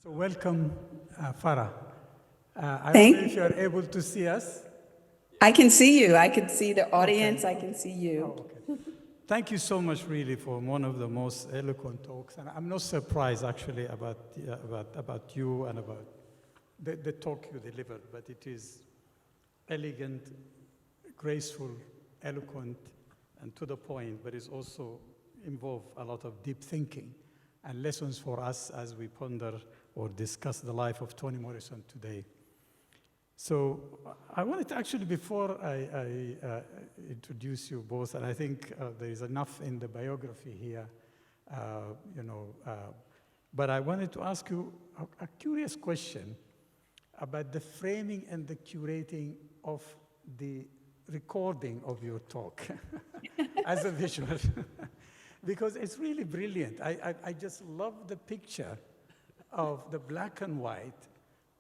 So welcome, Farah. I don't know if Thank you are able to see us. I can see you. I can see the audience. Okay. I can see you. Oh, okay. Thank you so much, really, for one of the most eloquent talks. And I'm not surprised, actually, about you and about the talk you delivered, but it is elegant, graceful, eloquent, and to the point, but it's also involved a lot of deep thinking and lessons for us as we ponder or discuss the life of Toni Morrison today. So I wanted to actually, before I introduce you both, and I think there is enough in the biography here, but I wanted to ask you a curious question about the framing and the curating of the recording of your talk as a visual, because it's really brilliant. I just love the picture of the black and white,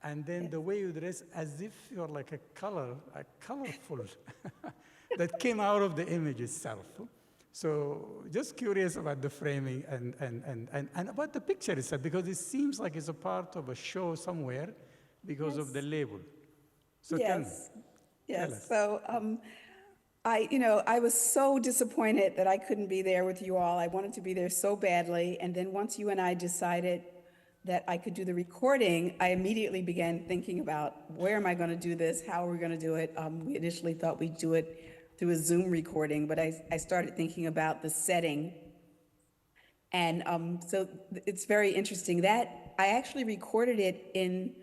and then the way you dress as if you're like a colorful that came out of the image itself. So just curious about the framing and about the picture itself, because it seems like it's a part of a show somewhere because of the label. So tell me. Tell us. So I was so disappointed that I couldn't be there with you all. I wanted to be there so badly. And then once you and I decided that I could do the recording, I immediately began thinking about where am I going to do this? How are we going to do it? We initially thought we'd do it through a Zoom recording, but I started thinking about the setting. And so it's very interesting that I actually recorded it in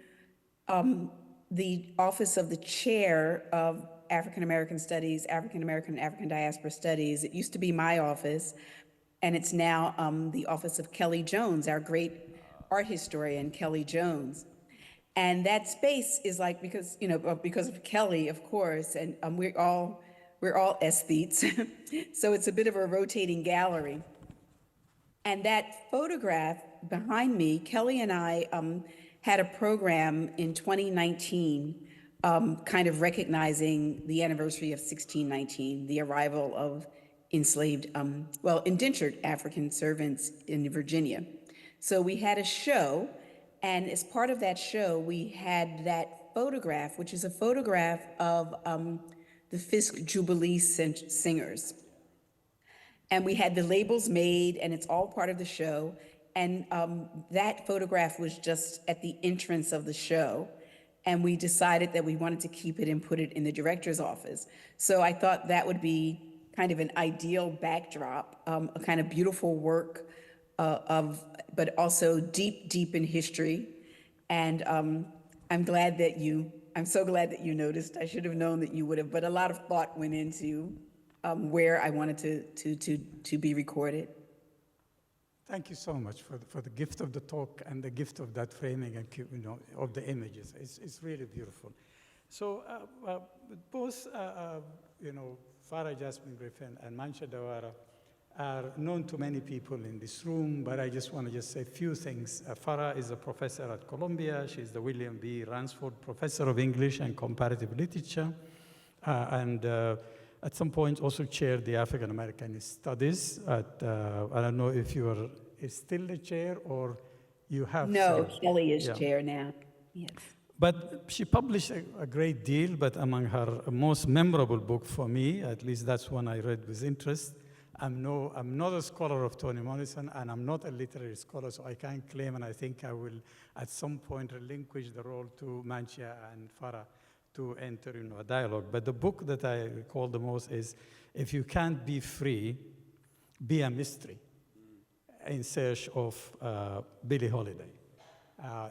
the office of the chair of African American Studies, African American and African Diaspora Studies. It used to be my office, and it's now the office of Kelly Jones, our great art historian, Kelly Jones. And that space is like, because of Kelly, of course, and we're all aesthetes, so it's a bit of a rotating gallery. And that photograph behind me, Kelly and I had a program in 2019, kind of recognizing the anniversary of 1619, the arrival of indentured African servants in Virginia. So we had a show, and as part of that show, we had that photograph, which is a photograph of the Fisk Jubilee singers. And we had the labels made, and it's all part of the show. And that photograph was just at the entrance of the show. And we decided that we wanted to keep it and put it in the director's office. So I thought that would be kind of an ideal backdrop, a kind of beautiful work but also deep in history. And I'm so glad that you noticed. I should have known that you would have, but a lot of thought went into where I wanted to be recorded. Thank you so much for the gift of the talk and the gift of that framing and of the images. It's really beautiful. So both Farah Jasmine Griffin and Mancha Dawara are known to many people in this room, but I just want to say a few things. Farah is a professor at Columbia. She's the William B. Ransford Professor of English and Comparative Literature, and at some point also chaired the African American Studies at, I don't know if you are still the chair or you have. No, Kelly is chair now, yes. But she published a great deal, but among her most memorable book for me, at least that's one I read with interest. I'm not a scholar of Toni Morrison, and I'm not a literary scholar, so I can't claim, and I think I will at some point relinquish the role to Mancha and Farah to enter a dialogue. But the book that I recall the most is If You Can't Be Free, Be a Mystery, in search of Billie Holiday.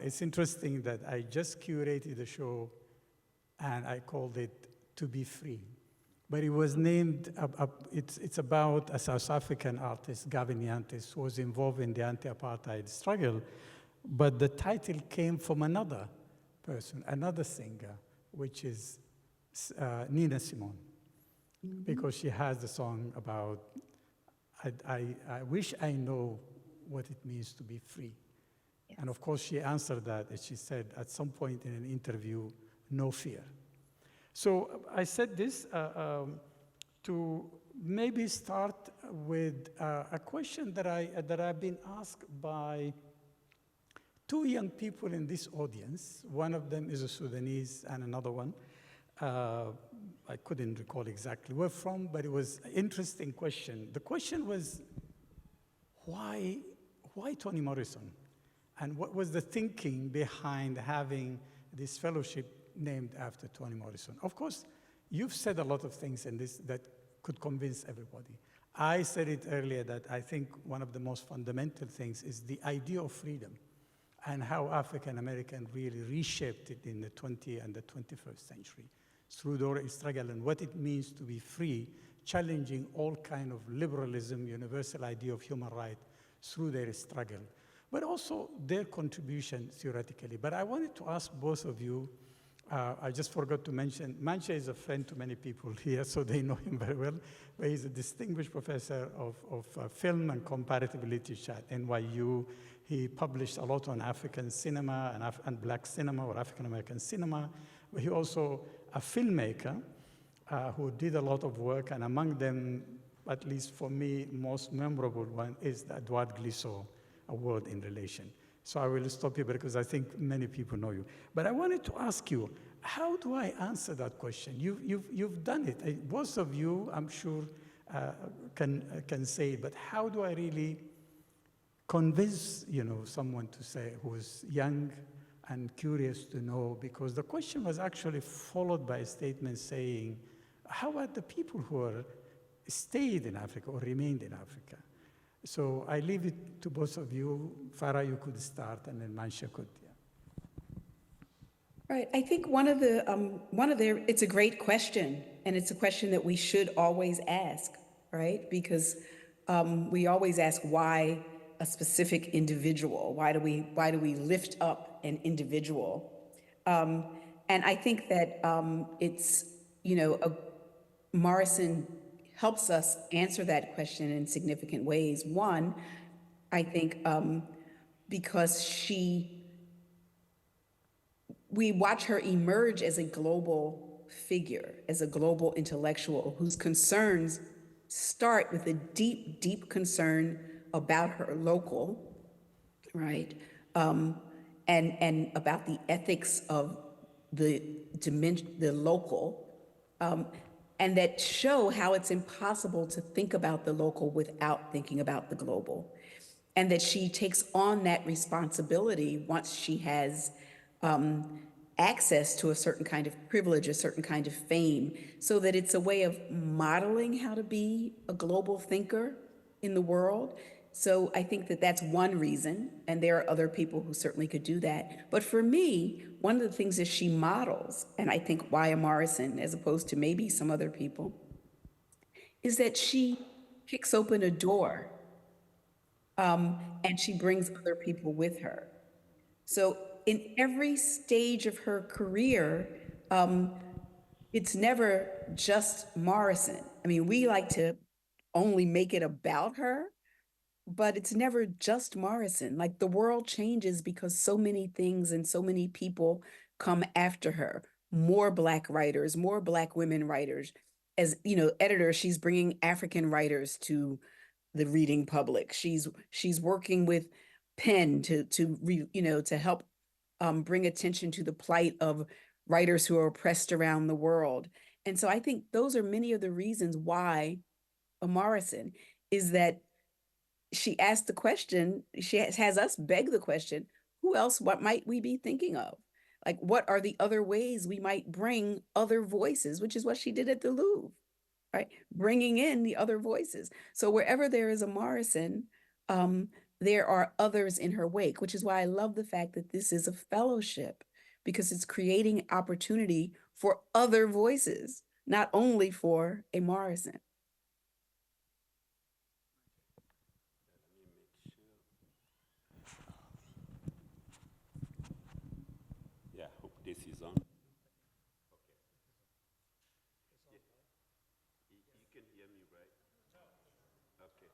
It's interesting that I just curated the show, and I called it To Be Free. But it was named, it's about a South African artist, Gavin Yantis, who was involved in the anti-apartheid struggle. But the title came from another person, another singer, which is Nina Simone, because she has the song about, I wish I know what it means to be free. Yes. And of course, she answered that, and she said at some point in an interview, no fear. So I said this to maybe start with a question that I've been asked by two young people in this audience. One of them is a Sudanese and another one, I couldn't recall exactly where from, but it was an interesting question. The question was, why Toni Morrison? And what was the thinking behind having this fellowship named after Toni Morrison? Of course, you've said a lot of things in this that could convince everybody. I said it earlier that I think one of the most fundamental things is the idea of freedom and how African American really reshaped it in the 20th and the 21st century through their struggle and what it means to be free, challenging all kind of liberalism, universal idea of human rights through their struggle, but also their contribution theoretically. But I wanted to ask both of you, I just forgot to mention, Mancha is a friend to many people here, so they know him very well. But he's a distinguished professor of film and comparative literature at NYU. He published a lot on African cinema and black cinema or African American cinema. But he also a filmmaker who did a lot of work, and among them, at least for me, most memorable one is the Edouard Glissot Award in relation. So I will stop here because I think many people know you. But I wanted to ask you, how do I answer that question? You've done it. Both of you, I'm sure, can say it, but how do I really convince someone to say who's young and curious to know? Because the question was actually followed by a statement saying, how about the people who are stayed in Africa or remained in Africa? So I leave it to both of you. Farah, you could start, and then Mancha could. Yeah. Right. I think it's a great question, and it's a question that we should always ask, right? Because we always ask why a specific individual. Why do we lift up an individual? And I think that Morrison helps us answer that question in significant ways. One, I think because we watch her emerge as a global figure, as a global intellectual whose concerns start with a deep, deep concern about her local, right? And about the ethics of the local, and that show how it's impossible to think about the local without thinking about the global. And that she takes on that responsibility once she has access to a certain kind of privilege, a certain kind of fame, so that it's a way of modeling how to be a global thinker in the world. So I think that that's one reason, and there are other people who certainly could do that. But for me, one of the things that she models, and I think why a Morrison, as opposed to maybe some other people, is that she kicks open a door and she brings other people with her. So in every stage of her career, it's never just Morrison. I mean, we like to only make it about her, but it's never just Morrison. Like, the world changes because so many things and so many people come after her. More Black writers, more Black women writers. As editor, she's bringing African writers to the reading public. She's working with Penn to help bring attention to the plight of writers who are oppressed around the world. And so I think those are many of the reasons why a Morrison is that she asked the question, she has us beg the question, who else, what might we be thinking of? Like, what are the other ways we might bring other voices, which is what she did at the Louvre, right? Bringing in the other voices. So wherever there is a Morrison, there are others in her wake, which is why I love the fact that this is a fellowship, because it's creating opportunity for other voices, not only for a Morrison. Yeah, hope this is on. Okay. You can hear me, right? Okay.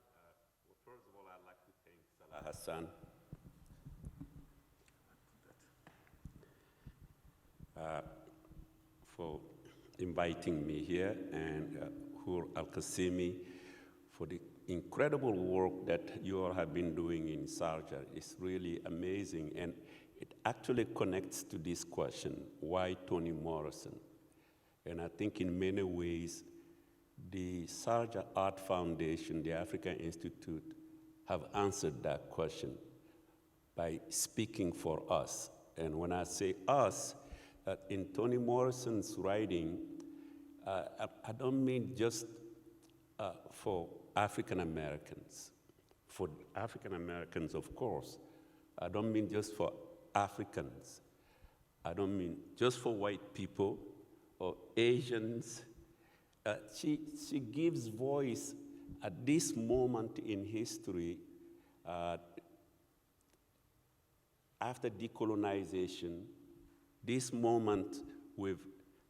Well, first of all, I'd like to thank Salah Hassan for inviting me here, and Hur Al-Qasimi for the incredible work that you all have been doing in Sharjah. It's really amazing, and it actually connects to this question, why Toni Morrison? And I think in many ways, the Sharjah Art Foundation, the African Institute, have answered that question by speaking for us. And when I say us, in Toni Morrison's writing, I don't mean just for African Americans. For African Americans, of course. I don't mean just for Africans. I don't mean just for white people or Asians. She gives voice at this moment in history, after decolonization, this moment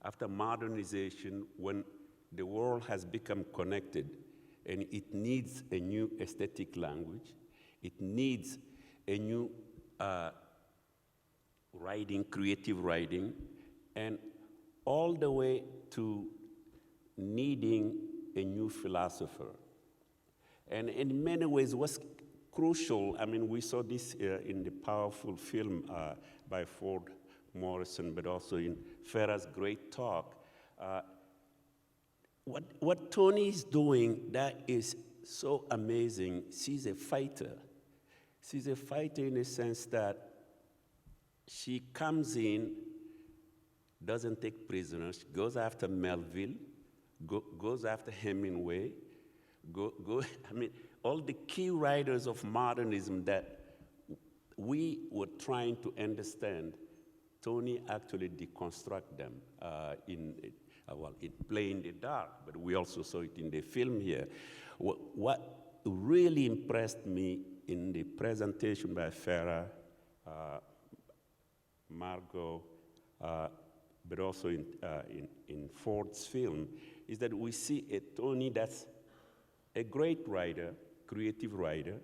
after modernization, when the world has become connected and it needs a new aesthetic language, it needs a new writing, creative writing, and all the way to needing a new philosopher. And in many ways, what's crucial, I mean, we saw this in the powerful film by Ford Morrison, but also in Farah's great talk. What Toni is doing that is so amazing, she's a fighter. She's a fighter in the sense that she comes in, doesn't take prisoners, goes after Melville, goes after Hemingway, I mean, all the key writers of modernism that we were trying to understand, Toni actually deconstruct them in Play in the Dark, but we also saw it in the film here. What really impressed me in the presentation by Farah, Margot, but also in Ford's film, is that we see a Toni that's a great writer, creative writer,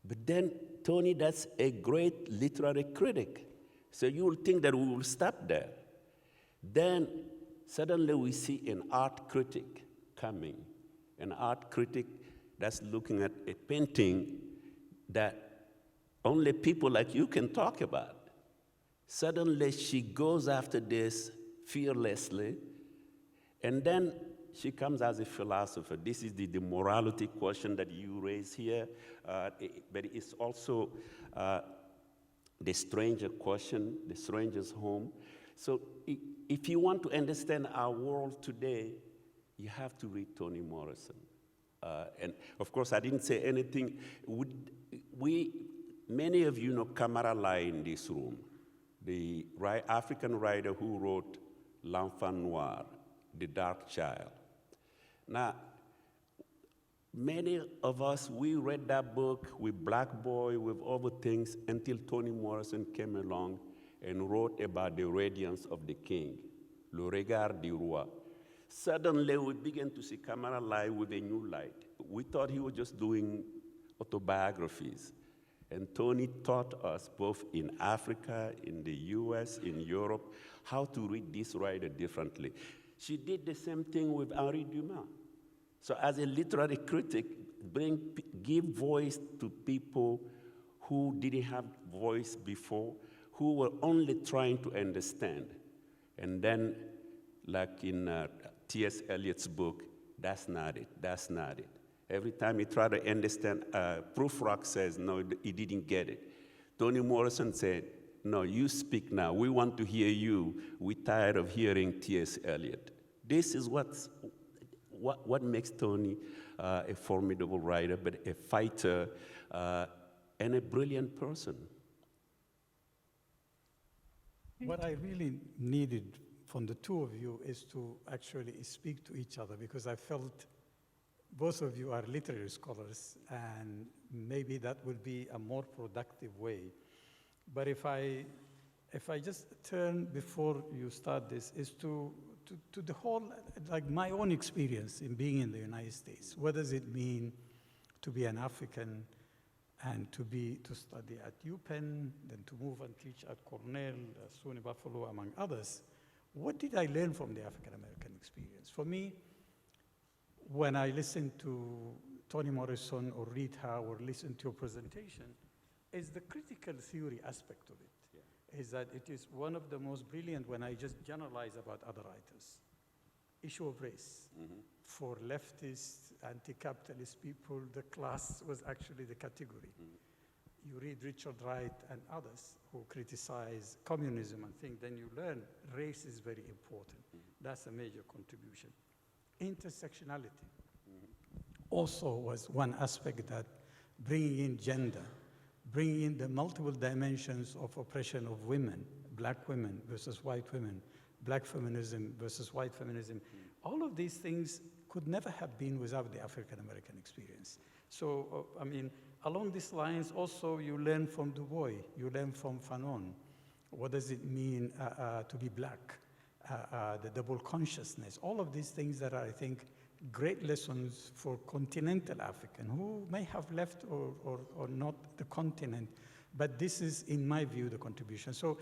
but then Toni that's a great literary critic. So you will think that we will stop there. Then suddenly we see an art critic coming, an art critic that's looking at a painting that only people like you can talk about. Suddenly she goes after this fearlessly, and then she comes as a philosopher. This is the morality question that you raise here, but it's also the stranger question, the stranger's home. So if you want to understand our world today, you have to read Toni Morrison. And of course, I didn't say anything. Many of you know Kamara Lai in this room, the African writer who wrote L'Enfant Noir, The Dark Child. Now, many of us, we read that book with Black Boy, with other things, until Toni Morrison came along and wrote about the radiance of the king, Le Regard du Roi. Suddenly, we began to see Kamara Lai with a new light. We thought he was just doing autobiographies. And Toni taught us, both in Africa, in the US, in Europe, how to read this writer differently. She did the same thing with Henri Dumas. So as a literary critic, give voice to people who didn't have voice before, who were only trying to understand. And then, like in T.S. Eliot's book, that's not it, that's not it. Every time he tried to understand, Prufrock says, no, he didn't get it. Toni Morrison said, no, you speak now. We want to hear you. We're tired of hearing T.S. Eliot. This is what makes Toni a formidable writer, but a fighter and a brilliant person. What I really needed from the two of you is to actually speak to each other, because I felt both of you are literary scholars, and maybe that would be a more productive way. But if I just turn before you start this, is to the whole, like my own experience in being in the United States. What does it mean to be an African and to study at UPenn, then to move and teach at Cornell, SUNY Buffalo, among others? What did I learn from the African American experience? For me, when I listened to Toni Morrison or read her or listen to your presentation is the critical theory aspect of it. Is that it is one of the most brilliant, when I just generalize about other writers, issue of race. For leftist, anti-capitalist people, the class was actually the category. You read Richard Wright and others who criticize communism and think, then you learn race is very important. That's a major contribution. Intersectionality also was one aspect, that bringing in gender, bringing in the multiple dimensions of oppression of women, black women versus white women, black feminism versus white feminism. All of these things could never have been without the African American experience. So, I mean, along these lines, also you learn from Du Bois, you learn from Fanon. What does it mean to be black? The double consciousness, all of these things that are, I think, great lessons for continental African who may have left or not the continent, but this is, in my view, the contribution. So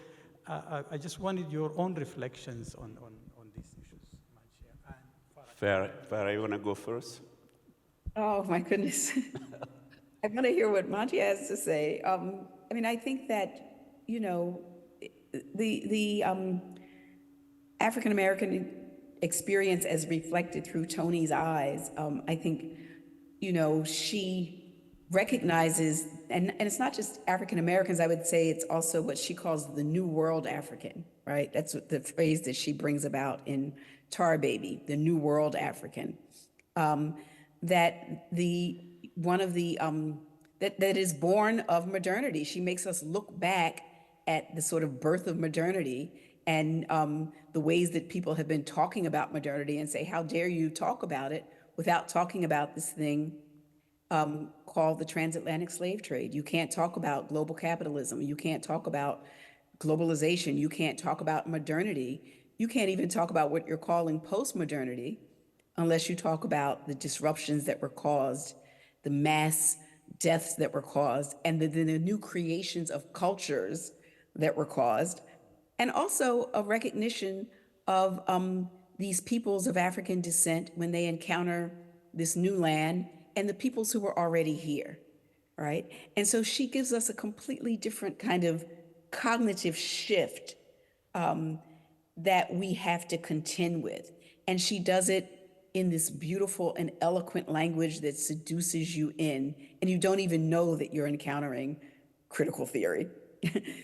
I just wanted your own reflections on these issues. Farah, you want to go first? Oh, my goodness. I want to hear what Monty has to say. I mean, I think that, you know, the African-American experience as reflected through Toni's eyes, I think, you know, she recognizes, and it's not just African-Americans, I would say it's also what she calls the New World African, right? That's what the phrase that she brings about in Tar Baby, the New World African. That is born of modernity. She makes us look back at the sort of birth of modernity and the ways that people have been talking about modernity and say, how dare you talk about it without talking about this thing called the transatlantic slave trade. You can't talk about global capitalism. You can't talk about globalization. You can't talk about modernity. You can't even talk about what you're calling post-modernity unless you talk about the disruptions that were caused, the mass deaths that were caused, and the new creations of cultures that were caused, and also a recognition of these peoples of African descent when they encounter this new land and the peoples who were already here, right? And so she gives us a completely different kind of cognitive shift that we have to contend with. And she does it in this beautiful and eloquent language that seduces you in, and you don't even know that you're encountering critical theory.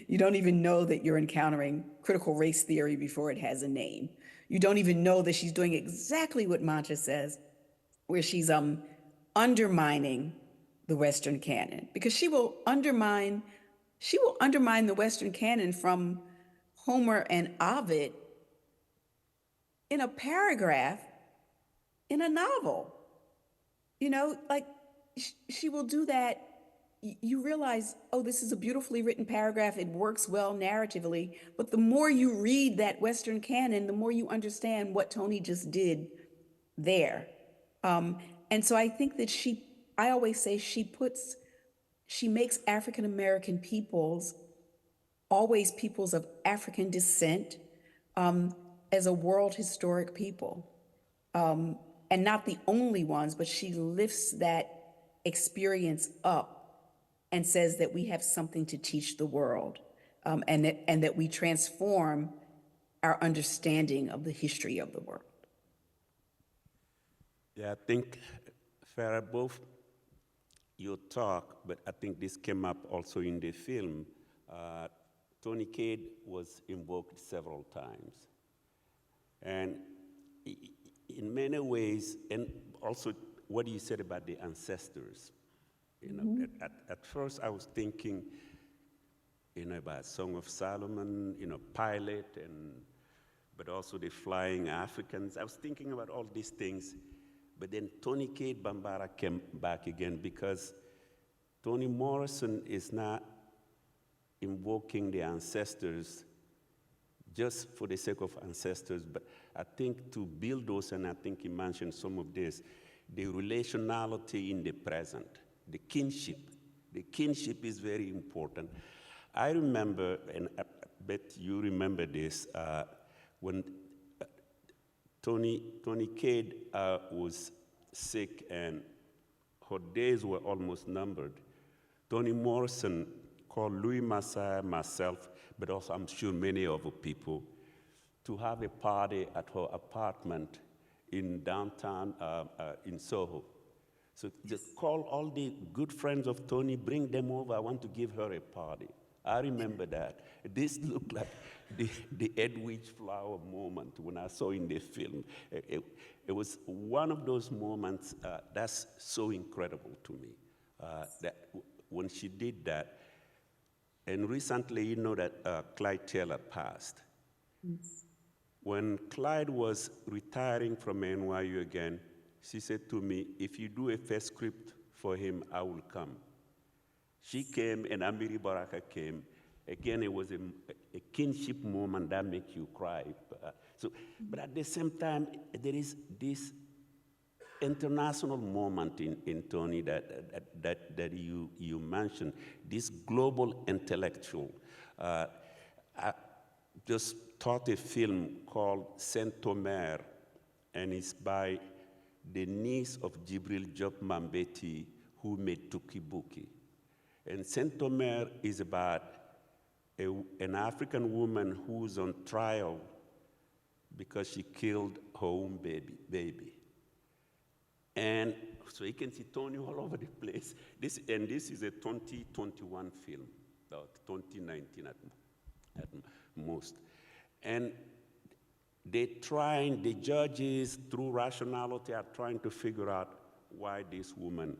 You don't even know that you're encountering critical race theory before it has a name. You don't even know that she's doing exactly what Mancha says, where she's undermining the Western canon, because she will undermine the Western canon from Homer and Ovid in a paragraph in a novel. You know, like she will do that. You realize, oh, this is a beautifully written paragraph. It works well narratively. But the more you read that Western canon, the more you understand what Toni just did there. And so I think that I always say she makes African American peoples always peoples of African descent as a world historic people. And not the only ones, but she lifts that experience up and says that we have something to teach the world, and that we transform our understanding of the history of the world. Yeah, I think, Farah, both your talk, but I think this came up also in the film, Toni Cade was invoked several times. And in many ways, and also what you said about the ancestors, you know, at first I was thinking, you know, about Song of Solomon, you know, Pilate, but also the flying Africans. I was thinking about all these things, but then Toni Cade Bambara came back again, because Toni Morrison is not invoking the ancestors just for the sake of ancestors, but I think to build those, and I think he mentioned some of this, the relationality in the present, the kinship. The kinship is very important. I remember, and I bet you remember this, when Toni Cade was sick and her days were almost numbered. Toni Morrison called Louis Massaia, myself, but also I'm sure many other people, to have a party at her apartment in downtown, in Soho. So just call all the good friends of Toni, bring them over, I want to give her a party. I remember that. This looked like the Edwidge Flower moment when I saw in the film. It was one of those moments that's so incredible to me, that when she did that. And recently, you know that Clyde Taylor passed. Yes. When Clyde was retiring from NYU again, she said to me, if you do a first script for him, I will come. She came and Amiri Baraka came. Again, it was a kinship moment that makes you cry. But at the same time, there is this international moment in Toni that you mentioned, this global intellectual. I just taught a film called Saint-Omer, and it's by the niece of Jibril Job Mambeti, who made Tukibuki. And Saint-Omer is about an African woman who's on trial because she killed her own baby. And so you can see Toni all over the place. This is a 2021 film, or 2019 at most. And the judges, through rationality, are trying to figure out why this woman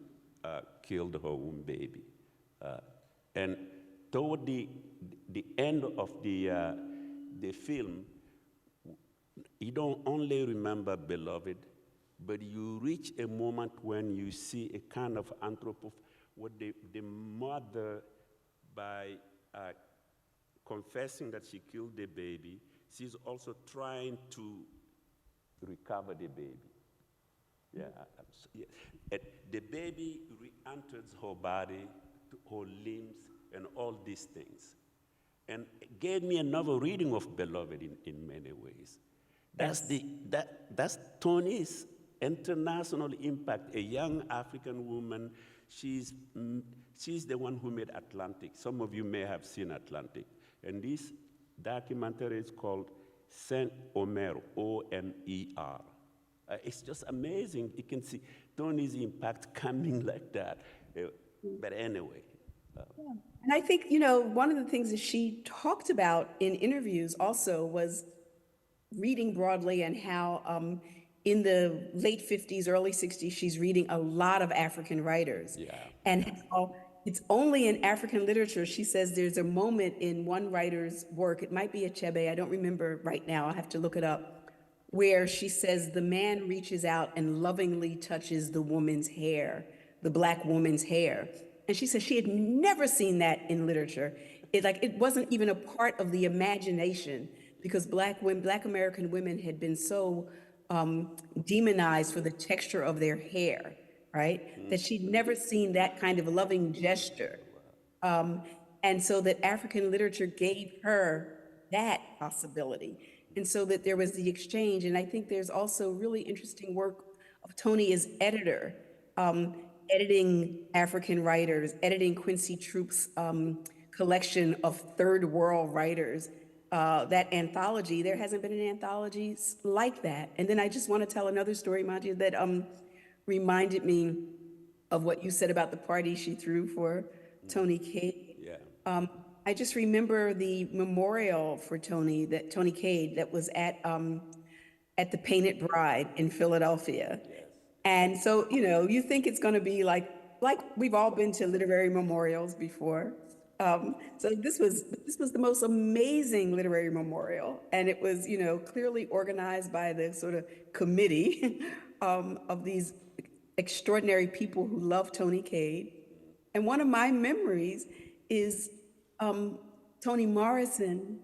killed her own baby. And toward the end of the film, you don't only remember Beloved, but you reach a moment when you see a kind of what the mother, by confessing that she killed the baby, she's also trying to recover the baby. Yeah, the baby re-enters her body, her limbs, and all these things. And it gave me another reading of Beloved in many ways. That's Toni's international impact. A young African woman, she's the one who made Atlantic. Some of you may have seen Atlantic. And this documentary is called Saint-Omer, O-M-E-R. It's just amazing. You can see Toni's impact coming like that. But anyway. Yeah. And I think, one of the things that she talked about in interviews also was reading broadly, and how in the late 50s, early 60s, she's reading a lot of African writers. Yeah. And how it's only in African literature, she says there's a moment in one writer's work, it might be Achebe, I don't remember right now, I'll have to look it up, where she says the man reaches out and lovingly touches the woman's hair, the Black woman's hair. And she said she had never seen that in literature. It wasn't even a part of the imagination, because Black American women had been so demonized for the texture of their hair, right? That she'd never seen that kind of loving gesture. And so that African literature gave her that possibility. And so that there was the exchange. And I think there's also really interesting work of Toni as editor, editing African writers, editing Quincy Troop's collection of third world writers. That anthology, there hasn't been an anthology like that. And then I just want to tell another story, Maji, that reminded me of what you said about the party she threw for Toni Cade. Yeah. I just remember the memorial for Toni Cade that was at the Painted Bride in Philadelphia. Yes. And so, you think it's going to be like we've all been to literary memorials before. So this was the most amazing literary memorial, and it was, clearly organized by the sort of committee of these extraordinary people who love Toni Cade. And one of my memories is Toni Morrison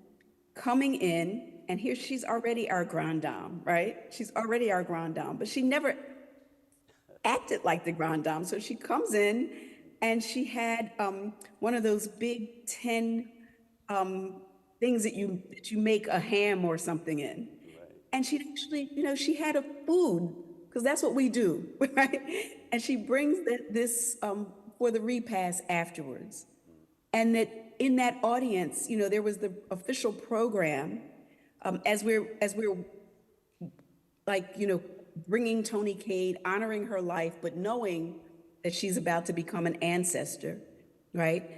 coming in, and here she's already our grande dame, right? She's already our grande dame, but she never acted like the grande dame. So she comes in, and she had one of those big tin things that you make a ham or something in. Right. And she actually, she had a food because that's what we do, right? And she brings this for the repast afterwards. And that in that audience, there was the official program as we're like, bringing Toni Cade, honoring her life, but knowing that she's about to become an ancestor, right?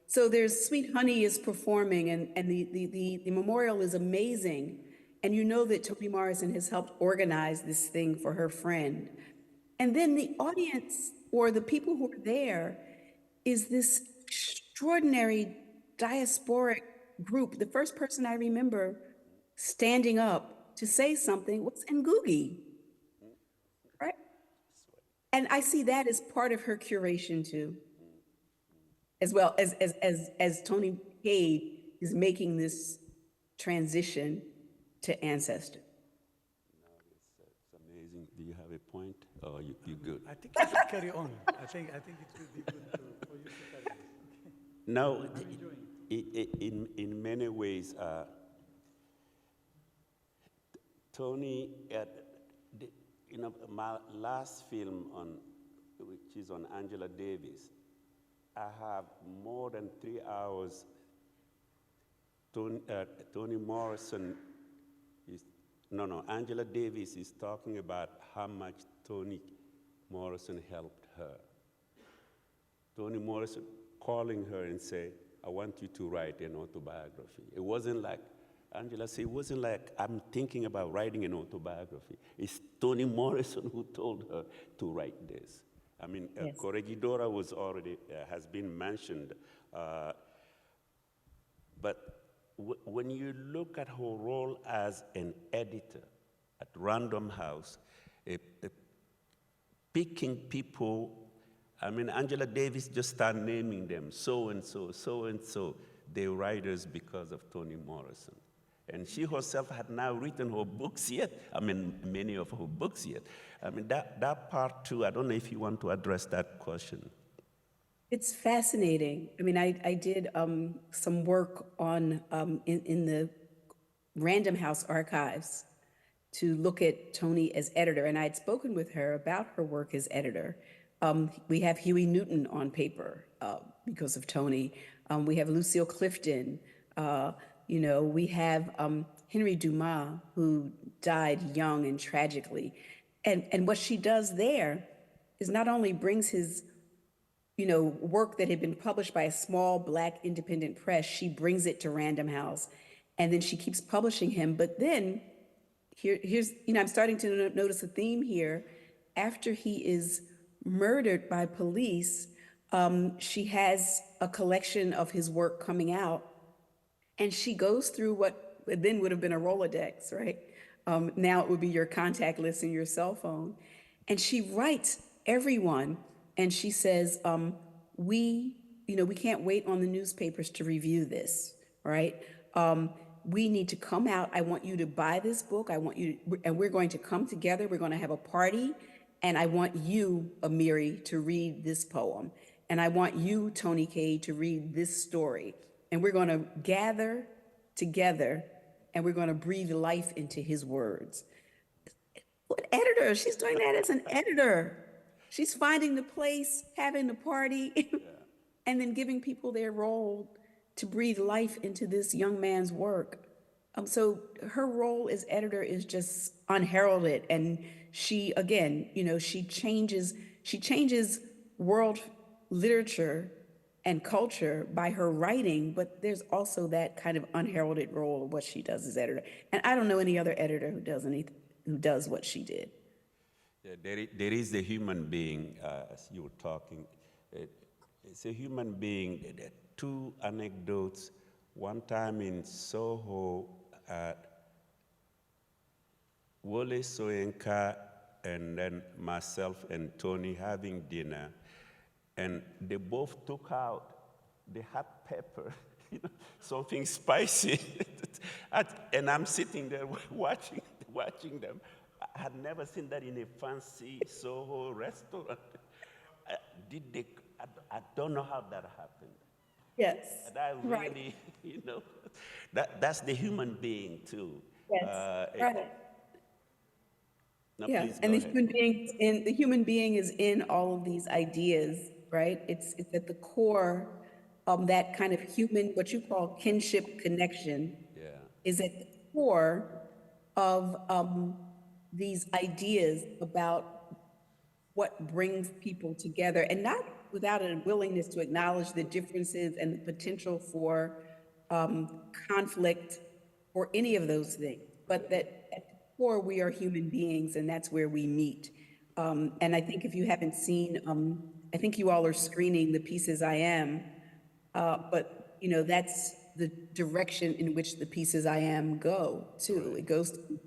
So there's Sweet Honey is performing, and the memorial is amazing. And you know that Toni Morrison has helped organize this thing for her friend. And then the audience, or the people who are there, is this extraordinary diasporic group. The first person I remember standing up to say something was Ngugi, right? And I see that as part of her curation too, as well as Toni Cade is making this transition to ancestor. It's amazing. Do you have a point? Or you good? I think you should carry on. I think it would be good for you to carry on. No, in many ways, Toni, my last film which is on Angela Davis, I have more than 3 hours. Toni Morrison Angela Davis is talking about how much Toni Morrison helped her. Toni Morrison calling her and say, I want you to write an autobiography. It wasn't like, Angela said, it wasn't like I'm thinking about writing an autobiography. It's Toni Morrison who told her to write this. I mean, yes. Corregidora has been mentioned. But when you look at her role as an editor at Random House, picking people, I mean, Angela Davis just started naming them, so-and-so, so-and-so, they're writers because of Toni Morrison. And she herself had now written her books yet, many of her books yet. That part too, I don't know if you want to address that question. It's fascinating. I did some work on in the Random House archives to look at Toni as editor, and I had spoken with her about her work as editor. We have Huey Newton on paper because of Toni. We have Lucille Clifton. We have Henry Dumas, who died young and tragically. And what she does there is not only brings his work that had been published by a small Black independent press, she brings it to Random House, and then she keeps publishing him. But then here's, I'm starting to notice a theme here. After he is murdered by police, she has a collection of his work coming out, and she goes through what then would have been a Rolodex, right? Now it would be your contact list in your cell phone. And she writes everyone, and she says, we can't wait on the newspapers to review this, right? We need to come out. I want you to buy this book. And we're going to come together. We're going to have a party. And I want you, Amiri, to read this poem. And I want you, Toni Cade, to read this story. And we're going to gather together, and we're going to breathe life into his words. What editor? She's doing that as an editor. She's finding the place, having the party, and then giving people their role to breathe life into this young man's work. So her role as editor is just unheralded. And she, again, she changes world literature and culture by her writing, but there's also that kind of unheralded role of what she does as editor. And I don't know any other editor who does what she did. Yeah, there is the human being, as you were talking. It's a human being. There are two anecdotes. One time in Soho, Wole Soyinka and then myself and Toni having dinner, and they both took out the hot pepper, something spicy, and I'm sitting there watching them. I had never seen that in a fancy Soho restaurant. I don't know how that happened. Yes. And I really, right. That's the human being too. Yes, right. No, Yeah, please and go ahead. the human being is in all of these ideas, right? It's at the core of that kind of human, what you call kinship connection, Yeah, is at the core of these ideas about what brings people together, and not without a willingness to acknowledge the differences and the potential for conflict or any of those things, but that at the core we are human beings, and that's where we meet. And I think if you haven't seen, I think you all are screening the Pieces I Am, but you know that's the direction in which the Pieces I Am go to. It goes to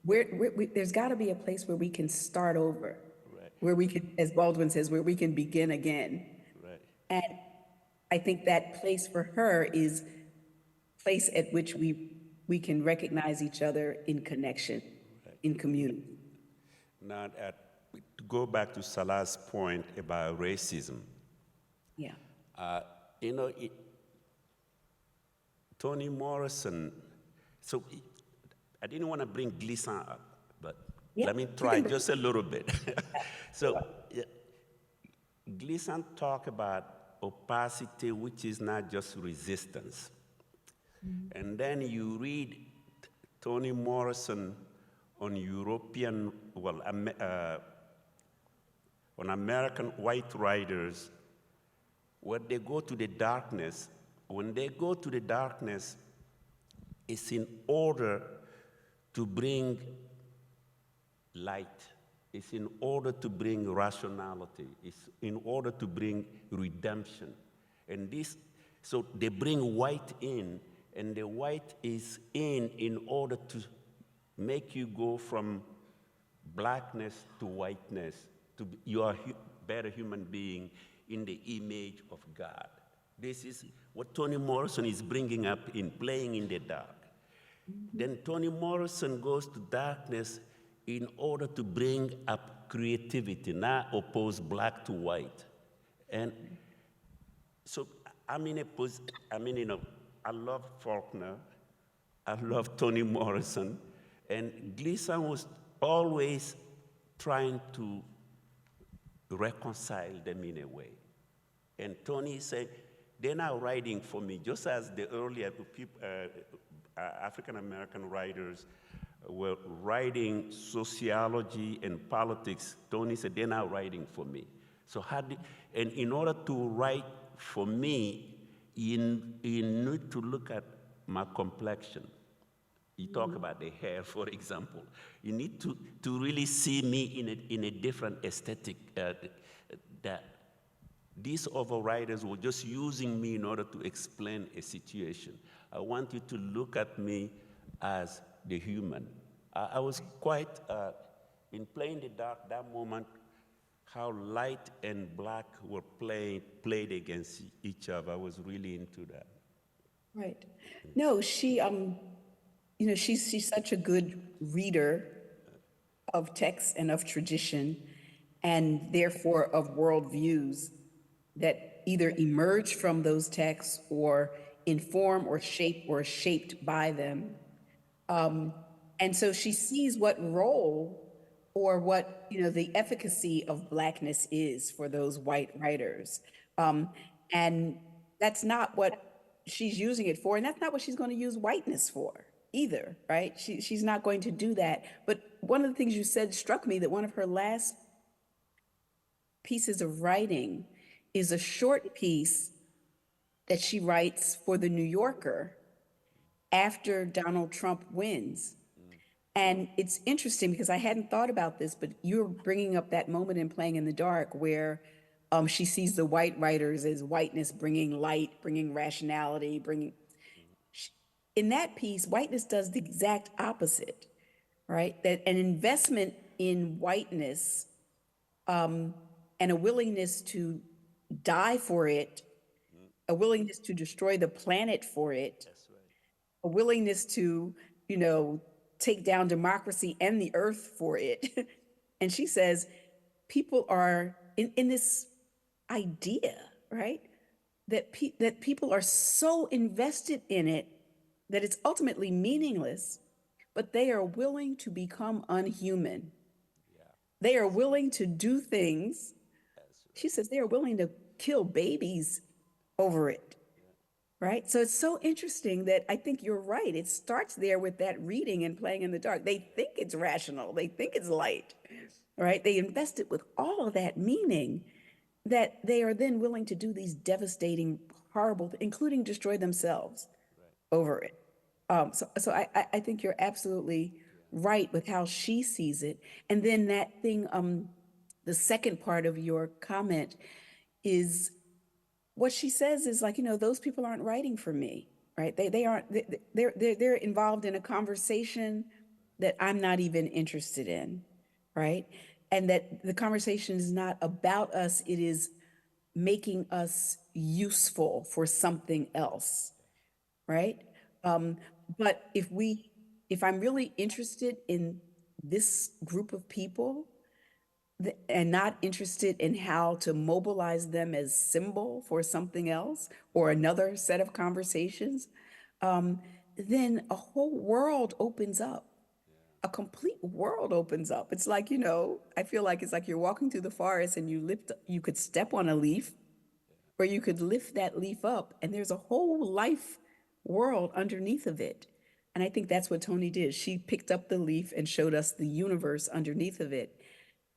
there's got to be a place where we can start over, right, where we can, as Baldwin says, where we can begin again. right. And I think that place for her is place at which we can recognize each other in connection, in community. Now, to go back to Salah's point about racism, Yeah. you know, Toni Morrison, so I didn't want to bring Gleason up, but Yeah, let me you try can bring- just a little bit. So, yeah, Gleason talked about opacity, which is not just resistance. And then you read Toni Morrison on European, well, on American white writers, when they go to the darkness, it's in order to bring light. It's in order to bring rationality. It's in order to bring redemption. And so they bring white in, and the white is in order to make you go from blackness to whiteness, you are a better human being in the image of God. This is what Toni Morrison is bringing up in Playing in the Dark. Then Toni Morrison goes to darkness in order to bring up creativity, not oppose black to white. And so I love Faulkner, I love Toni Morrison, and Gleason was always trying to reconcile them in a way. And Toni said, they're not writing for me, just as the earlier people, African-American writers were writing sociology and politics. Toni said, they're not writing for me. So and in order to write for me, you need to look at my complexion. You talk about the hair, for example. You need to really see me in a different aesthetic that these other writers were just using me in order to explain a situation. I want you to look at me as the human. I was quite, in Playing the Dark, that moment, how light and black were played against each other. I was really into that. Right. No, she, she's such a good reader of text and of tradition, and therefore of worldviews that either emerge from those texts or inform or shape or are shaped by them. And so she sees what role or what, the efficacy of Blackness is for those white writers. And that's not what she's using it for, and that's not what she's going to use whiteness for either, right? She's not going to do that. But one of the things you said struck me, that one of her last pieces of writing is a short piece that she writes for The New Yorker after Donald Trump wins. And it's interesting because I hadn't thought about this, but you're bringing up that moment in Playing in the Dark where she sees the white writers as whiteness bringing light, bringing rationality, in that piece, whiteness does the exact opposite, right? That an investment in whiteness and a willingness to die for it, a willingness to destroy the planet for it, a willingness to, take down democracy and the earth for it. And she says, people are in this idea, right? That people are so invested in it that it's ultimately meaningless, but they are willing to become unhuman They are willing to do things. She says they are willing to kill babies over it. Right? So it's so interesting that I think you're right. It starts there with that reading and playing in the dark. They think it's rational, they think it's light, right? They invest it with all of that meaning that they are then willing to do these devastating, horrible, including destroy themselves over it. So I think you're absolutely right with how she sees it. And then that thing, the second part of your comment is what she says is like, those people aren't writing for me, right? They aren't, they're involved in a conversation that I'm not even interested in, right? And that the conversation is not about us, it is making us useful for something else, right? But if I'm really interested in this group of people, and not interested in how to mobilize them as symbol for something else or another set of conversations, then a whole world opens up. A complete world opens up. It's like, I feel like it's like you're walking through the forest and you could step on a leaf, or you could lift that leaf up, and there's a whole life world underneath of it. And I think that's what Toni did. She picked up the leaf and showed us the universe underneath of it.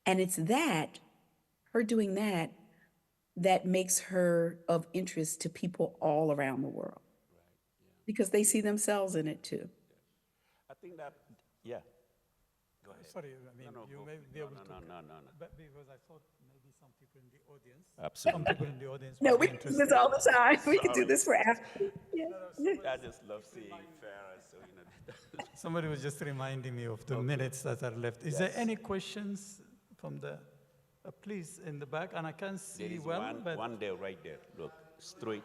And it's her doing that makes her of interest to people all around the world. Because they see themselves in it too. I think that, yeah. Go ahead. Sorry, I mean, No, you go. may be able to. No. But because I thought maybe some people in the audience. Absolutely. Some people in the audience. No, might we be can do interested. this all the time. We can do Sorry. this for after. Yeah. I just love seeing Farah, so Somebody was just reminding me of the minutes that are left. Is there Yes. any questions from the, please, in the back? And I can't there see is well, but one there, right there. Look, straight.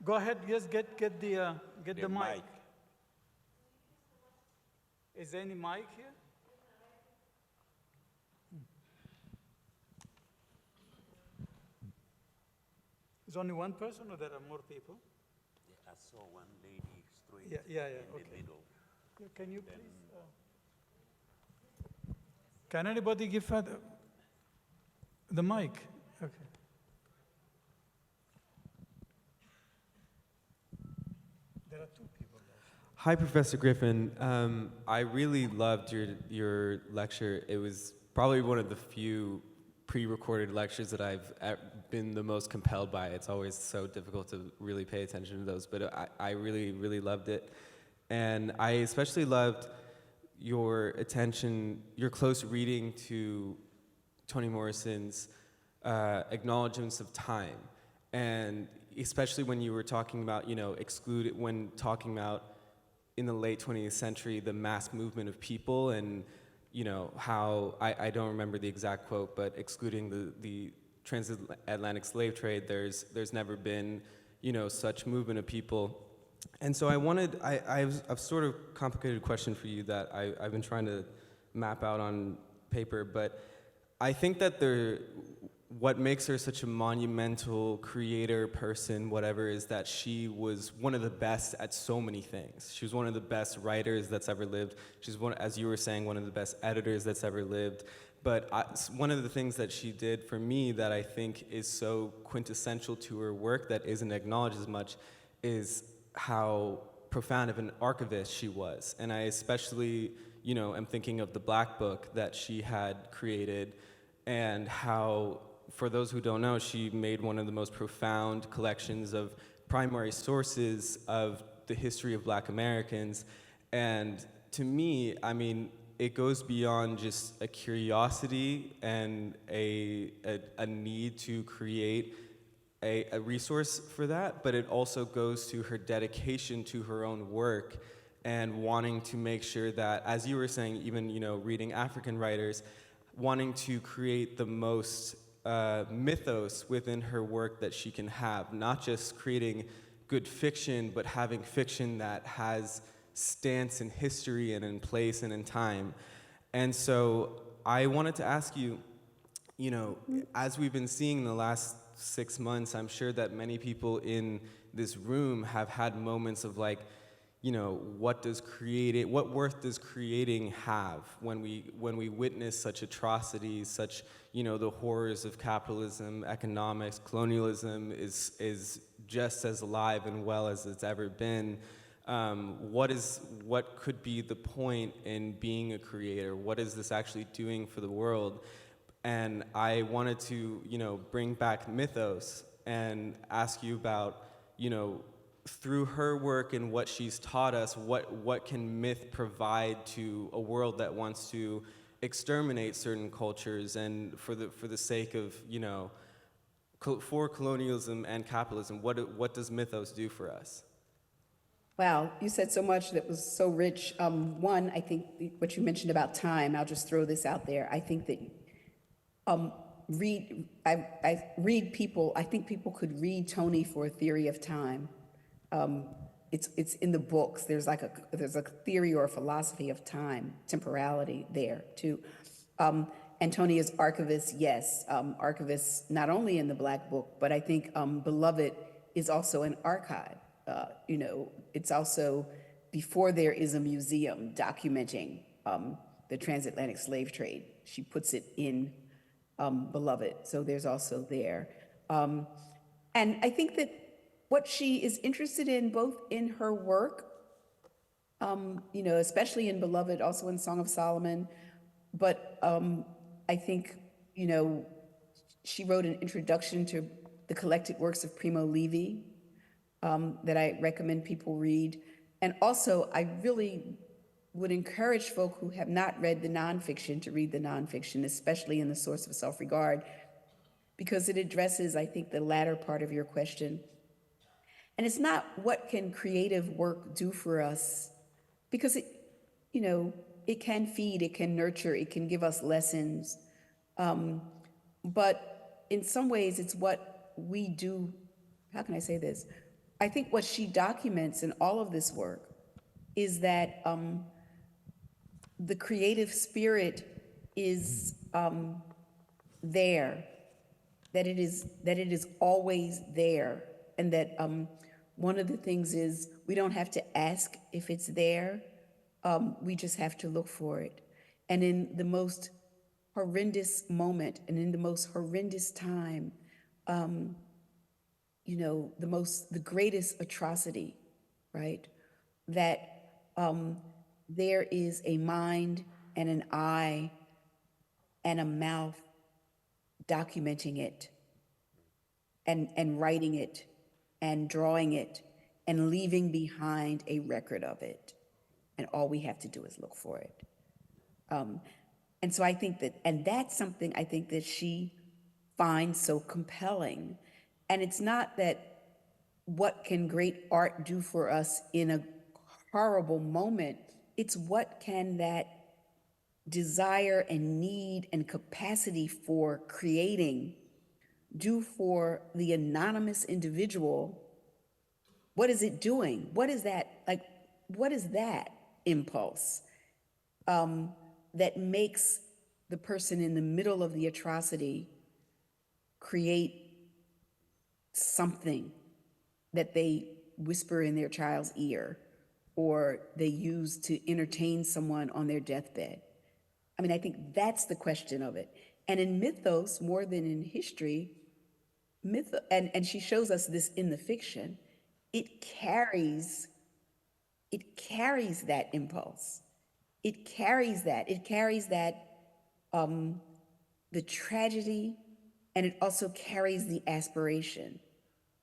go ahead. Yes, get the mic. Is there any mic here? Is only one person, or there are more people? I saw one lady straight Yeah, in okay. the middle. Yeah, can you please? Can anybody give her the mic? Okay. There are two people there. Hi, Professor Griffin. I really loved your lecture. It was probably one of the few pre-recorded lectures that I've been the most compelled by. It's always so difficult to really pay attention to those, but I really, really loved it. And I especially loved your attention, your close reading to Toni Morrison's acknowledgements of time. And especially when you were talking about, when talking about in the late 20th century, the mass movement of people and, how, I don't remember the exact quote, but excluding the transatlantic slave trade, there's never been, such movement of people. And so I have a sort of complicated question for you that I've been trying to map out on paper, but I think that what makes her such a monumental creator, person, whatever, is that she was one of the best at so many things. She was one of the best writers that's ever lived. She's as you were saying, one of the best editors that's ever lived. But one of the things that she did for me that I think is so quintessential to her work that isn't acknowledged as much is how profound of an archivist she was. And I especially, am thinking of the Black Book that she had created, and how, for those who don't know, she made one of the most profound collections of primary sources of the history of Black Americans. And to me, I mean, it goes beyond just a curiosity and a need to create a resource for that, but it also goes to her dedication to her own work and wanting to make sure that, as you were saying, even reading African writers, wanting to create the most mythos within her work that she can have, not just creating good fiction, but having fiction that has stance in history and in place and in time. And so I wanted to ask you, as we've been seeing in the last 6 months, I'm sure that many people in this room have had moments of like, what worth does creating have when we witness such atrocities, such, the horrors of capitalism, economics, colonialism is just as alive and well as it's ever been. What could be the point in being a creator? What is this actually doing for the world? And I wanted to, bring back mythos and ask you about, through her work and what she's taught us, what can myth provide to a world that wants to exterminate certain cultures, and for the sake of, for colonialism and capitalism, what does mythos do for us? Wow, you said so much that was so rich. One, I think what you mentioned about time, I'll just throw this out there. I think that I think people could read Toni for a theory of time. It's in the books. There's a theory or a philosophy of time, temporality there too. And Toni is archivist, yes, archivist not only in the Black Book, but I think Beloved is also an archive. It's also, before there is a museum documenting the transatlantic slave trade, she puts it in Beloved. So there's also there. And I think that what she is interested in, both in her work, especially in Beloved, also in Song of Solomon, but I think, she wrote an introduction to the collected works of Primo Levi that I recommend people read. And also, I really would encourage folk who have not read the nonfiction to read the nonfiction, especially in The Source of Self-Regard, because it addresses, I think, the latter part of your question. And it's not what can creative work do for us, because it can feed, it can nurture, it can give us lessons. But in some ways, it's what we do. How can I say this? I think what she documents in all of this work is that the creative spirit is there, that it is always there, and that one of the things is we don't have to ask if it's there, we just have to look for it. And in the most horrendous moment and in the most horrendous time, the greatest atrocity, right? That there is a mind and an eye and a mouth documenting it and writing it and drawing it and leaving behind a record of it. And all we have to do is look for it. And so I think that's something I think that she finds so compelling. And it's not that what can great art do for us in a horrible moment, it's what can that desire and need and capacity for creating do for the anonymous individual. What is it doing? What is that, what is that impulse that makes the person in the middle of the atrocity create something that they whisper in their child's ear or they use to entertain someone on their deathbed? I mean, I think that's the question of it. And in mythos, more than in history, and she shows us this in the fiction, it carries that impulse. It carries that the tragedy, and it also carries the aspiration.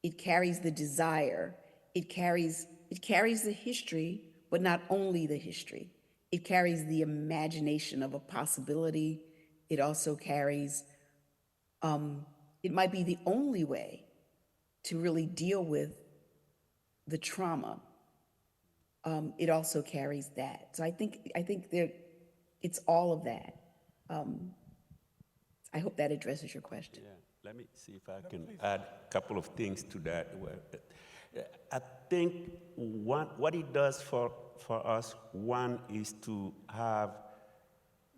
It carries the desire. It carries the history, but not only the history. It carries the imagination of a possibility. It also carries, it might be the only way to really deal with the trauma. It also carries that. So I think it's all of that. I hope that addresses your question. Yeah, let me see if I can add a couple of things to that. I think what it does for us, one is to have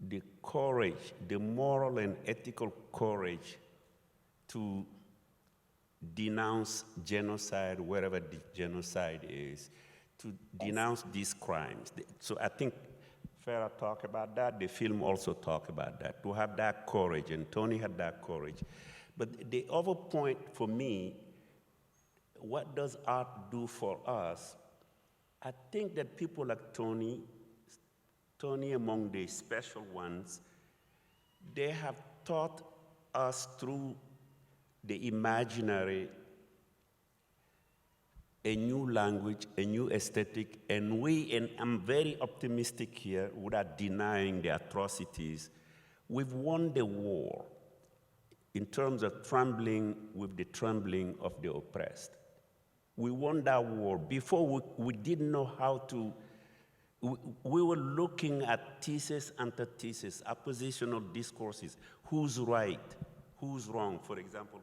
the courage, the moral and ethical courage to denounce genocide, wherever the genocide is, to denounce these crimes. So I think Farah talked about that. The film also talked about that, to have that courage, and Toni had that courage. But the other point for me, what does art do for us? I think that people like Toni among the special ones, they have taught us through the imaginary a new language, a new aesthetic, and I'm very optimistic here without denying the atrocities. We've won the war in terms of trembling with the trembling of the oppressed. We won that war. Before, we didn't know how to, we were looking at thesis, antithesis, oppositional discourses. Who's right? Who's wrong? For example,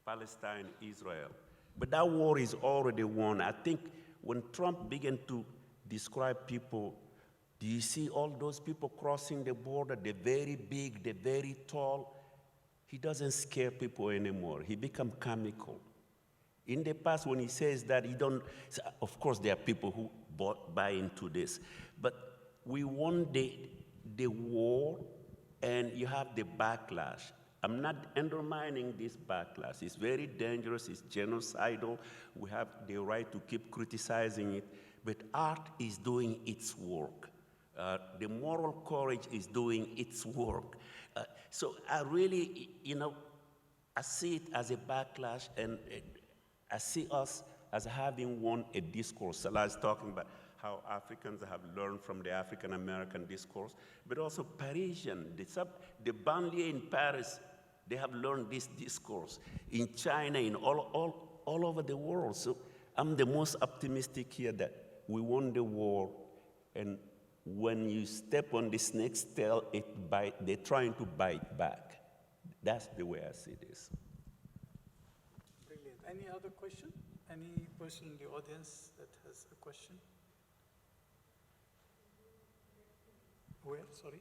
Palestine, Israel. But that war is already won. I think when Trump began to describe people, do you see all those people crossing the border, the very big, the very tall? He doesn't scare people anymore. He becomes comical. In the past, when he says that, of course, there are people who buy into this. But we won the war, and you have the backlash. I'm not undermining this backlash. It's very dangerous, it's genocidal. We have the right to keep criticizing it, but art is doing its work. The moral courage is doing its work. So I really, I see it as a backlash, and I see us as having won a discourse. Salah is talking about how Africans have learned from the African-American discourse, but also Parisian, the banlieue in Paris, they have learned this discourse. In China, in all over the world. So I'm the most optimistic here that we won the war, and when you step on the snake's tail, they're trying to bite back. That's the way I see this. Brilliant. Any other question? Any person in the audience that has a question? Where? Sorry.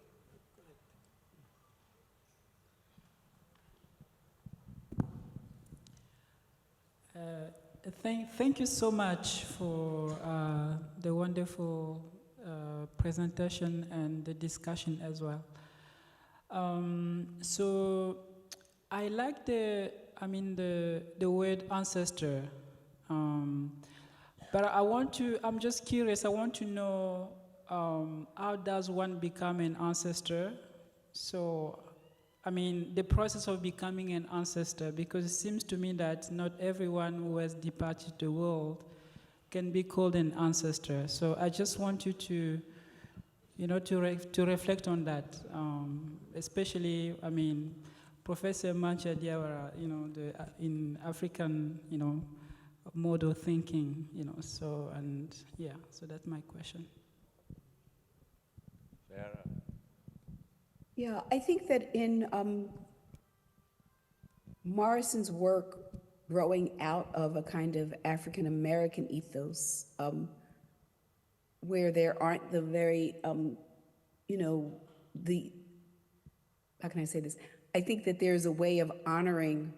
Thank you so much for the wonderful presentation and the discussion as well. So I like the word ancestor, but I'm just curious, I want to know how does one become an ancestor? So the process of becoming an ancestor, because it seems to me that not everyone who has departed the world can be called an ancestor. So I just want you to, to reflect on that, especially, Professor Mancha Diawara, in African, mode of thinking, so that's my question. Sarah. Yeah, I think that in Morrison's work growing out of a kind of African-American ethos, where there aren't the very, how can I say this? I think that there's a way of honoring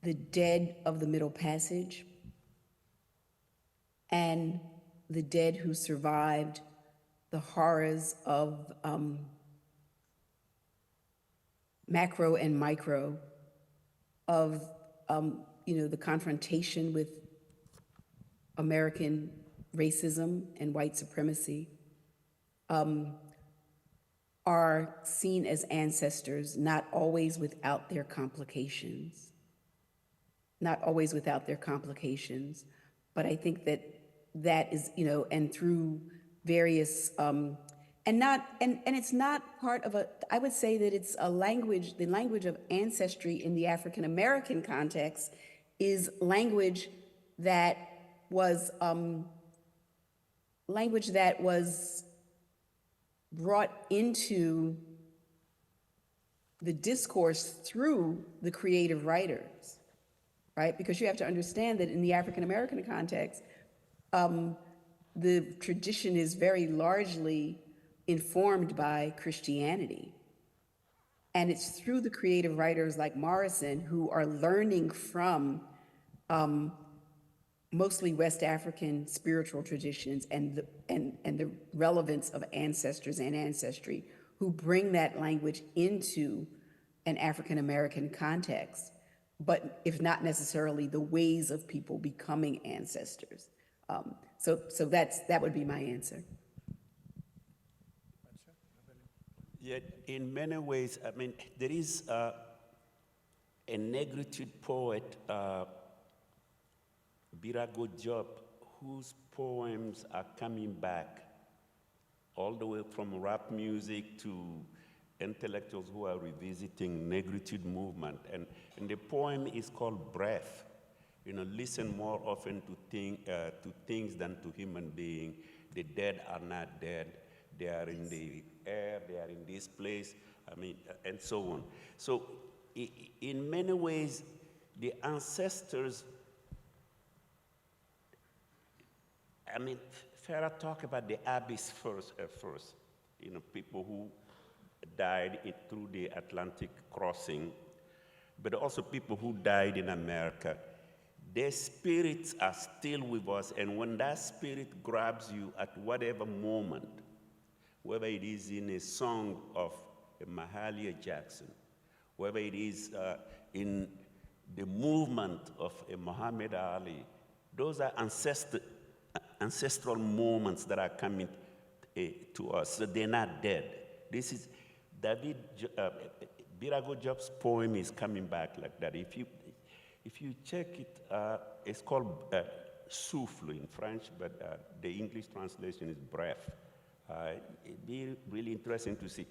the dead of the Middle Passage and the dead who survived the horrors of macro and micro of, the confrontation with American racism and white supremacy, are seen as ancestors, not always without their complications. Not always without their complications, but I think that is, and through various, and it's not part of I would say that it's a language, the language of ancestry in the African-American context is language that was brought into the discourse through the creative writers, right? Because you have to understand that in the African-American context, the tradition is very largely informed by Christianity. And it's through the creative writers like Morrison who are learning from mostly West African spiritual traditions and the relevance of ancestors and ancestry who bring that language into an African American context, but if not necessarily the ways of people becoming ancestors. So that would be my answer. Yet, in many ways, I mean, there is a negritude poet, Birago Job, whose poems are coming back all the way from rap music to intellectuals who are revisiting negritude movement. And the poem is called Breath. You know, listen more often to things than to human beings. The dead are not dead. They are in the air, they are in this place, I mean, and so on. So in many ways, the ancestors, I mean, Farah talked about the abyss first, you know, people who died through the Atlantic crossing, but also people who died in America. Their spirits are still with us, and when that spirit grabs you at whatever moment, whether it is in a song of Mahalia Jackson, whether it is in the movement of a Muhammad Ali, those are ancestral moments that are coming to us, so they're not dead. This is Birago Job's poem is coming back like that. If you check it, it's called souffle in French, but the English translation is breath. It'd be really interesting to see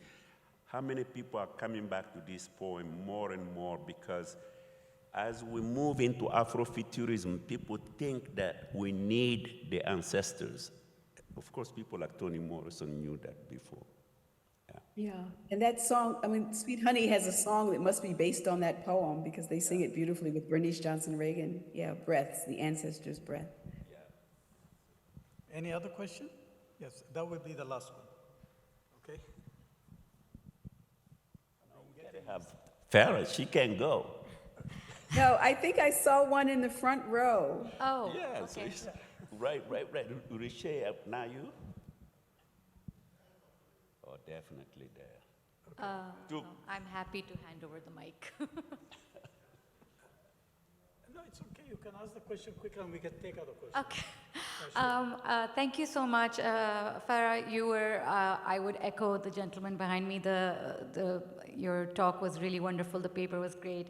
how many people are coming back to this poem more and more, because as we move into Afrofuturism, people think that we need the ancestors. Of course, people like Toni Morrison knew that before. Yeah, and that song, I mean, Sweet Honey has a song that must be based on that poem because they sing it beautifully with Bernice Johnson Reagan. Yeah, breaths, the ancestors' breath. Any other question? Yes, that would be the last one. Okay? They have Farah, she can go. No, I think I saw one in the front row. Oh, Yes, okay. right. Riche, now you? Oh, definitely there. No, I'm happy to hand over the mic. No, it's okay. You can ask the question quickly and we can take other questions. Okay. Thank you so much. Farah, you were, I would echo the gentleman behind me. Your talk was really wonderful. The paper was great.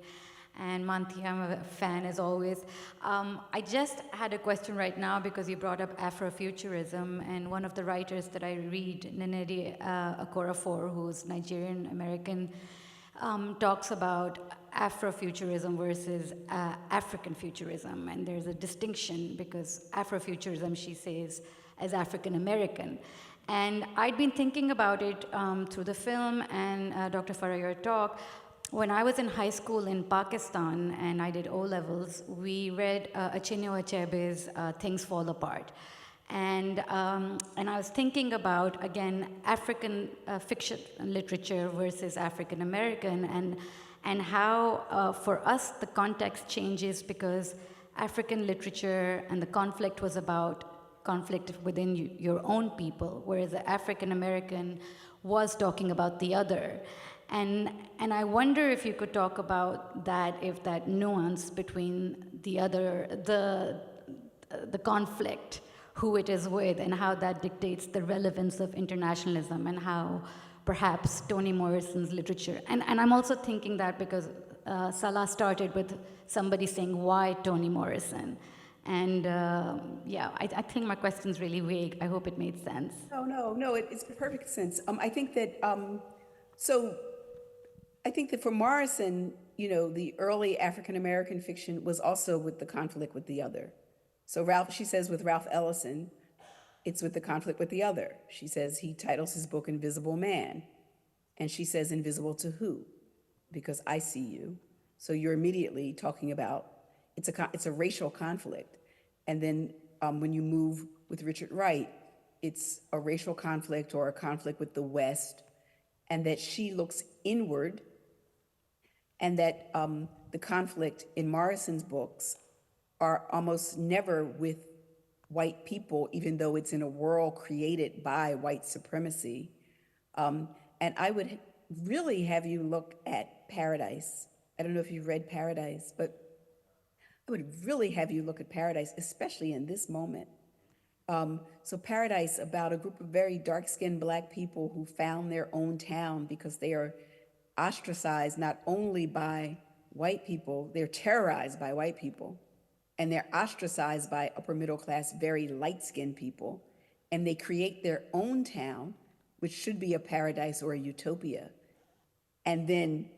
And Manthi, I'm a fan as always. I just had a question right now because you brought up Afrofuturism, and one of the writers that I read, Nnedi Okorafor, who's Nigerian-American, talks about Afrofuturism versus African futurism, and there's a distinction because Afrofuturism, she says, as African-American. And I'd been thinking about it through the film and Dr. Farah, your talk. When I was in high school in Pakistan and I did O-levels, we read Chinua Achebe's Things Fall Apart. And I was thinking about, again, African fiction literature versus African American, and how for us the context changes because African literature and the conflict was about conflict within your own people, whereas the African American was talking about the other. And I wonder if you could talk about that, if that nuance between the conflict, who it is with, and how that dictates the relevance of internationalism, and how perhaps Toni Morrison's literature. And I'm also thinking that because Salah started with somebody saying, why Toni Morrison? And yeah, I think my question's really vague. I hope it made sense. No, it's perfect sense. I think that, I think that for Morrison, you know, the early African-American fiction was also with the conflict with the other. So she says with Ralph Ellison, it's with the conflict with the other. She says he titles his book Invisible Man. And she says, invisible to who? Because I see you. So you're immediately talking about, it's a racial conflict. And then when you move with Richard Wright, it's a racial conflict or a conflict with the West, and that she looks inward, and that the conflict in Morrison's books are almost never with white people, even though it's in a world created by white supremacy. And I would really have you look at Paradise. I don't know if you've read Paradise, but I would really have you look at Paradise, especially in this moment. So Paradise, about a group of very dark-skinned Black people who found their own town because they are ostracized not only by white people, they're terrorized by white people, and they're ostracized by upper middle class, very light-skinned people, and they create their own town, which should be a paradise or a utopia. And then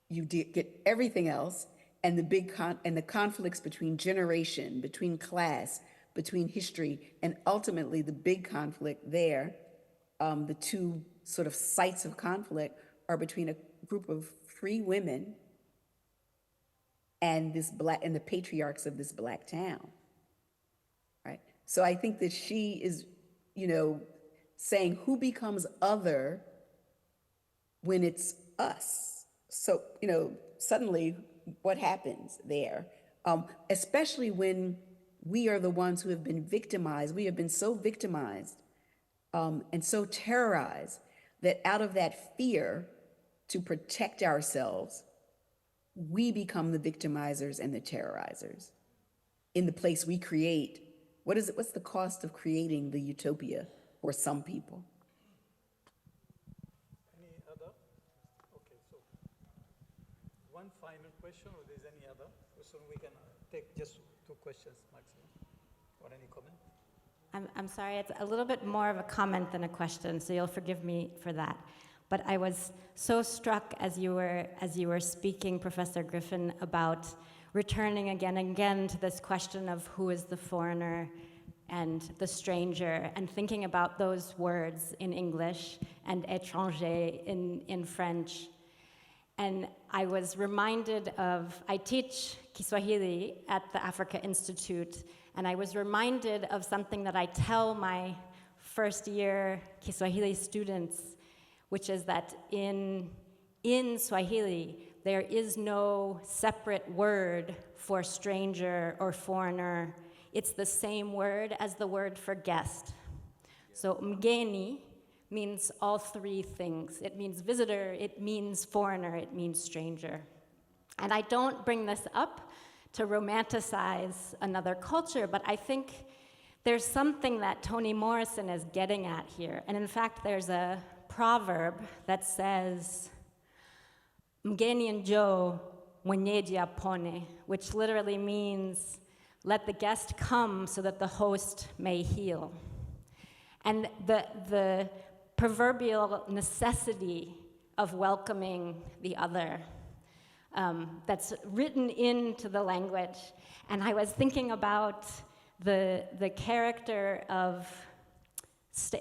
you get everything else, and the conflicts between generation, between class, between history, and ultimately the big conflict there, the two sort of sites of conflict are between a group of free women and the patriarchs of this Black town, right? So I think that she is, saying who becomes other when it's us. So, suddenly what happens there? Especially when we are the ones who have been victimized. We have been so victimized and so terrorized that out of that fear to protect ourselves, we become the victimizers and the terrorizers in the place we create. What's the cost of creating the utopia for some people? Any other? Okay, so one final question, or there's any other question? We can take just 2 questions maximum, or any comment? I'm sorry, it's a little bit more of a comment than a question, so you'll forgive me for that. But I was so struck as you were speaking, Professor Griffin, about returning again and again to this question of who is the foreigner and the stranger, and thinking about those words in English and étranger in French. And I was reminded of, I teach Kiswahili at the Africa Institute, and I was reminded of something that I tell my first year Kiswahili students, which is that in Swahili, there is no separate word for stranger or foreigner. It's the same word as the word for guest. So mgeni means all 3 things. It means visitor, it means foreigner, it means stranger. And I don't bring this up to romanticize another culture, but I think there's something that Toni Morrison is getting at here. And in fact, there's a proverb that says, Mgeni njo mwenyeji apone, which literally means, let the guest come so that the host may heal. And the proverbial necessity of welcoming the other, that's written into the language. And I was thinking about the character of,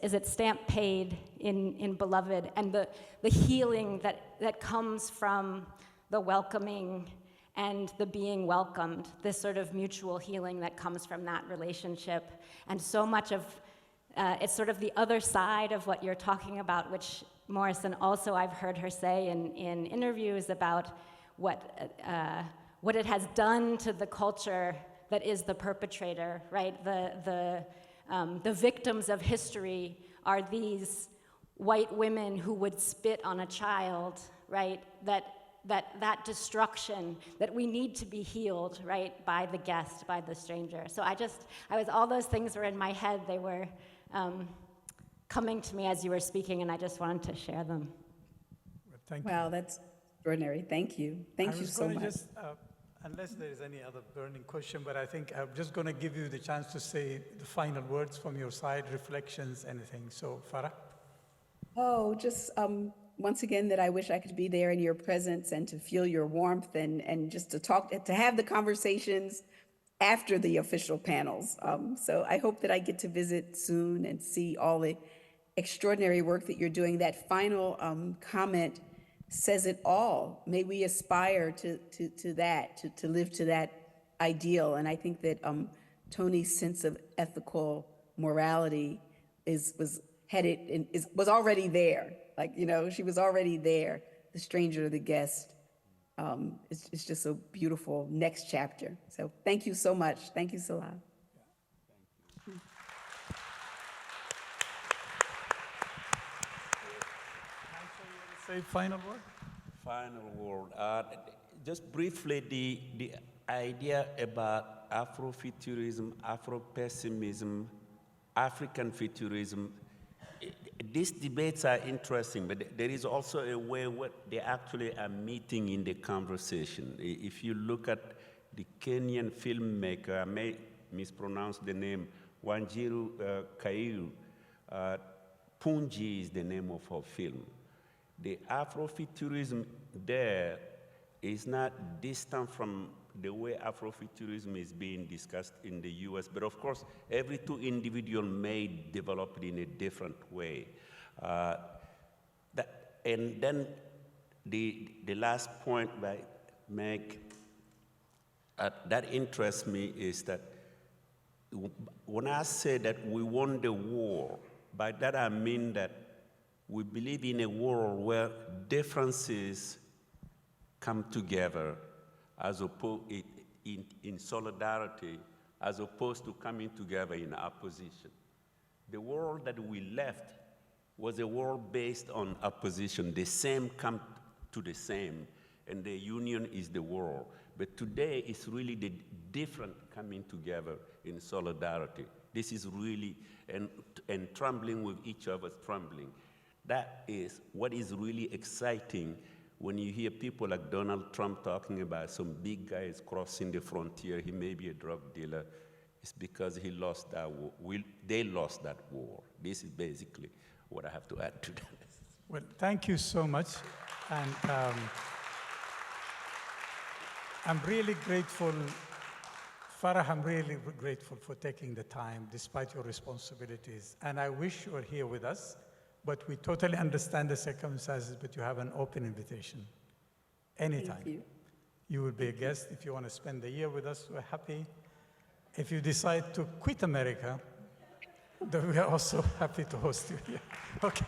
is it Stamp Paid in Beloved, and the healing that comes from the welcoming and the being welcomed, this sort of mutual healing that comes from that relationship. And so much of, it's sort of the other side of what you're talking about, which Morrison also, I've heard her say in interviews about what it has done to the culture that is the perpetrator, right? The victims of history are these white women who would spit on a child, right? That destruction, that we need to be healed, right? By the guest, by the stranger. So all those things were in my head. They were coming to me as you were speaking, and I just wanted to share them. Thank you. Wow, that's extraordinary. Thank you. Thank you so much. Unless there is any other burning question, but I think I'm just going to give you the chance to say the final words from your side, reflections, anything. So, Farah? Oh, just once again, that I wish I could be there in your presence and to feel your warmth and just to have the conversations after the official panels. So I hope that I get to visit soon and see all the extraordinary work that you're doing. That final comment says it all. May we aspire to that, to live to that ideal. And I think that Toni's sense of ethical morality was already there. Like, she was already there, the stranger, the guest, it's just a beautiful next chapter. So thank you so much. Thank you, Salah. Say final word? Final word. Just briefly, the idea about Afrofuturism, Afro-pessimism, African futurism, these debates are interesting, but there is also a way where they actually are meeting in the conversation. If you look at the Kenyan filmmaker, I may mispronounce the name, Wanjiru Kairu, Punji is the name of her film. The Afrofuturism there is not distant from the way Afrofuturism is being discussed in the US, but of course, every two individual may develop it in a different way. And then the last point I make that interests me is that when I say that we won the war, by that I mean that we believe in a world where differences come together as opposed in solidarity, as opposed to coming together in opposition. The world that we left was a world based on opposition. The same come to the same, and the union is the world. But today, it's really the different coming together in solidarity. This is really, and trembling with each other, trembling. That is what is really exciting when you hear people like Donald Trump talking about some big guy is crossing the frontier, he may be a drug dealer. It's because he lost that war. They lost that war. This is basically what I have to add to that. Well, thank you so much. And I'm really grateful, Farah, I'm really grateful for taking the time despite your responsibilities. And I wish you were here with us. But we totally understand the circumstances, but you have an open invitation. Anytime. Thank you. You will be a guest. If you want to spend the year with us, we're happy. If you decide to quit America, then we are also happy to host you here. Okay.